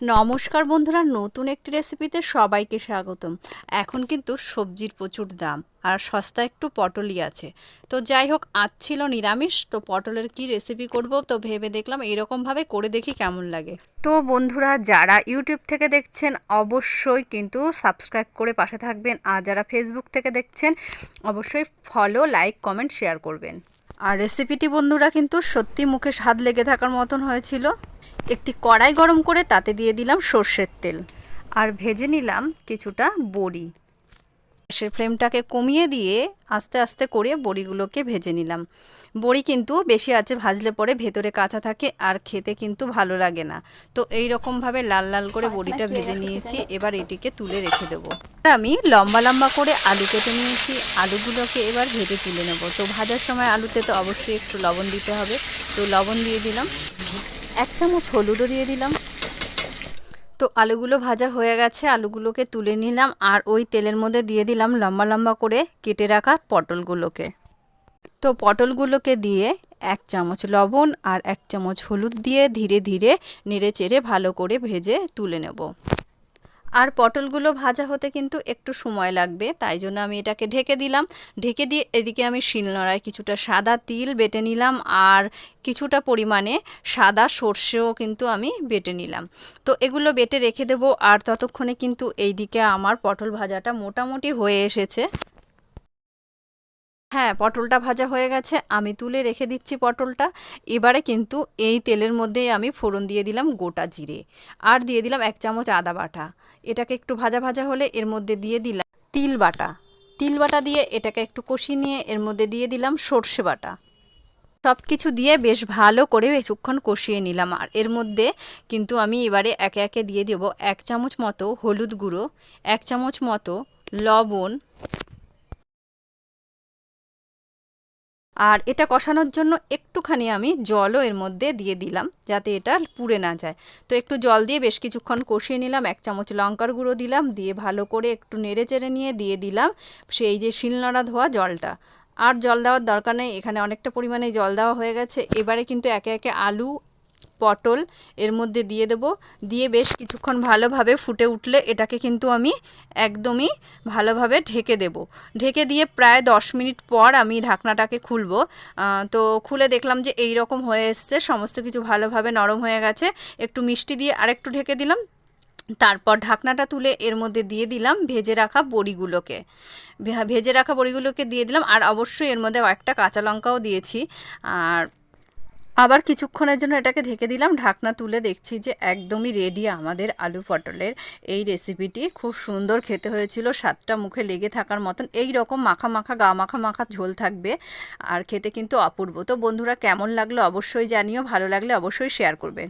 নমস্কার বন্ধুরা, নতুন একটি রেসিপিতে সবাইকে স্বাগতম। এখন কিন্তু সবজির প্রচুর দাম আর সস্তা একটু পটলই আছে। তো যাই হোক, আজ ছিল নিরামিষ, তো পটলের কি রেসিপি করব তো ভেবে দেখলাম এইরকমভাবে করে দেখি কেমন লাগে। তো বন্ধুরা, যারা ইউটিউব থেকে দেখছেন অবশ্যই কিন্তু সাবস্ক্রাইব করে পাশে থাকবেন, আর যারা ফেসবুক থেকে দেখছেন অবশ্যই ফলো, লাইক, কমেন্ট, শেয়ার করবেন। আর রেসিপিটি বন্ধুরা কিন্তু সত্যি মুখে স্বাদ লেগে থাকার মতন হয়েছিল। একটি কড়াই গরম করে তাতে দিয়ে দিলাম সর্ষের তেল আর ভেজে নিলাম কিছুটা বড়ি। গ্যাসের ফ্লেমটাকে কমিয়ে দিয়ে আস্তে আস্তে করে বড়িগুলোকে ভেজে নিলাম। বড়ি কিন্তু বেশি আঁচে ভাজলে পরে ভেতরে কাঁচা থাকে আর খেতে কিন্তু ভালো লাগে না। তো এই রকমভাবে লাল লাল করে বড়িটা ভেজে নিয়েছি, এবার এটিকে তুলে রেখে দেবো। আমি লম্বা লম্বা করে আলু কেটে নিয়েছি, আলুগুলোকে এবার ভেজে তুলে নেব। তো ভাজার সময় আলুতে তো অবশ্যই একটু লবণ দিতে হবে, তো লবণ দিয়ে দিলাম, 1 চামচ হলুদও দিয়ে দিলাম। তো আলুগুলো ভাজা হয়ে গেছে, আলুগুলোকে তুলে নিলাম আর ওই তেলের মধ্যে দিয়ে দিলাম লম্বা লম্বা করে কেটে রাখা পটলগুলোকে। তো পটলগুলোকে দিয়ে 1 চামচ লবণ আর 1 চামচ হলুদ দিয়ে ধীরে ধীরে নেড়ে চেড়ে ভালো করে ভেজে তুলে নেব। আর পটলগুলো ভাজা হতে কিন্তু একটু সময় লাগবে, তাই জন্য আমি এটাকে ঢেকে দিলাম। ঢেকে দিয়ে এদিকে আমি শিলনোড়ায় কিছুটা সাদা তিল বেটে নিলাম আর কিছুটা পরিমাণে সাদা সর্ষেও কিন্তু আমি বেটে নিলাম। তো এগুলো বেটে রেখে দেবো, আর ততক্ষণে কিন্তু এইদিকে আমার পটল ভাজাটা মোটামুটি হয়ে এসেছে। হ্যাঁ, পটলটা ভাজা হয়ে গেছে, আমি তুলে রেখে দিচ্ছি পটলটা। এবারে কিন্তু এই তেলের মধ্যেই আমি ফোড়ন দিয়ে দিলাম গোটা জিরে আর দিয়ে দিলাম 1 চামচ আদা বাটা। এটাকে একটু ভাজা ভাজা হলে এর মধ্যে দিয়ে দিলাম তিল বাটা। তিল বাটা দিয়ে এটাকে একটু কষিয়ে নিয়ে এর মধ্যে দিয়ে দিলাম সর্ষে বাটা। সব কিছু দিয়ে বেশ ভালো করে বেশিক্ষণ কষিয়ে নিলাম। আর এর মধ্যে কিন্তু আমি এবারে একে একে দিয়ে দেবো 1 চামচ মতো হলুদ গুঁড়ো, 1 চামচ মতো লবণ, আর এটা কষানোর জন্য একটুখানি আমি জলও এর মধ্যে দিয়ে দিলাম যাতে এটা পুড়ে না যায়। তো একটু জল দিয়ে বেশ কিছুক্ষণ কষিয়ে নিলাম। 1 চামচ লঙ্কার গুঁড়ো দিলাম, দিয়ে ভালো করে একটু নেড়ে চেড়ে নিয়ে দিয়ে দিলাম সেই যে শিলনোড়া ধোয়া জলটা। আর জল দেওয়ার দরকার নেই, এখানে অনেকটা পরিমাণে জল দেওয়া হয়ে গেছে। এবারে কিন্তু একে একে আলু, পটল এর মধ্যে দিয়ে দেব। দিয়ে বেশ কিছুক্ষণ ভালোভাবে ফুটে উঠলে এটাকে কিন্তু আমি একদমই ভালোভাবে ঢেকে দেব। ঢেকে দিয়ে প্রায় 10 মিনিট পর আমি ঢাকনাটাকে খুলব। তো খুলে দেখলাম যে এই রকম হয়ে এসছে, সমস্ত কিছু ভালোভাবে নরম হয়ে গেছে। একটু মিষ্টি দিয়ে আরেকটু ঢেকে দিলাম। তারপর ঢাকনাটা তুলে এর মধ্যে দিয়ে দিলাম ভেজে রাখা বড়িগুলোকে। ভেজে রাখা বড়িগুলোকে দিয়ে দিলাম, আর অবশ্যই এর মধ্যে একটা কাঁচা লঙ্কাও দিয়েছি। আর আবার কিছুক্ষণের জন্য এটাকে ঢেকে দিলাম। ঢাকনা তুলে দেখছি যে একদমই রেডি আমাদের আলু পটলের এই রেসিপিটি। খুব সুন্দর খেতে হয়েছিল, স্বাদটা মুখে লেগে থাকার মতন। এই রকম মাখা মাখা গা মাখা মাখা ঝোল থাকবে আর খেতে কিন্তু অপূর্ব। তো বন্ধুরা, কেমন লাগলো অবশ্যই জানিও, ভালো লাগলে অবশ্যই শেয়ার করবে।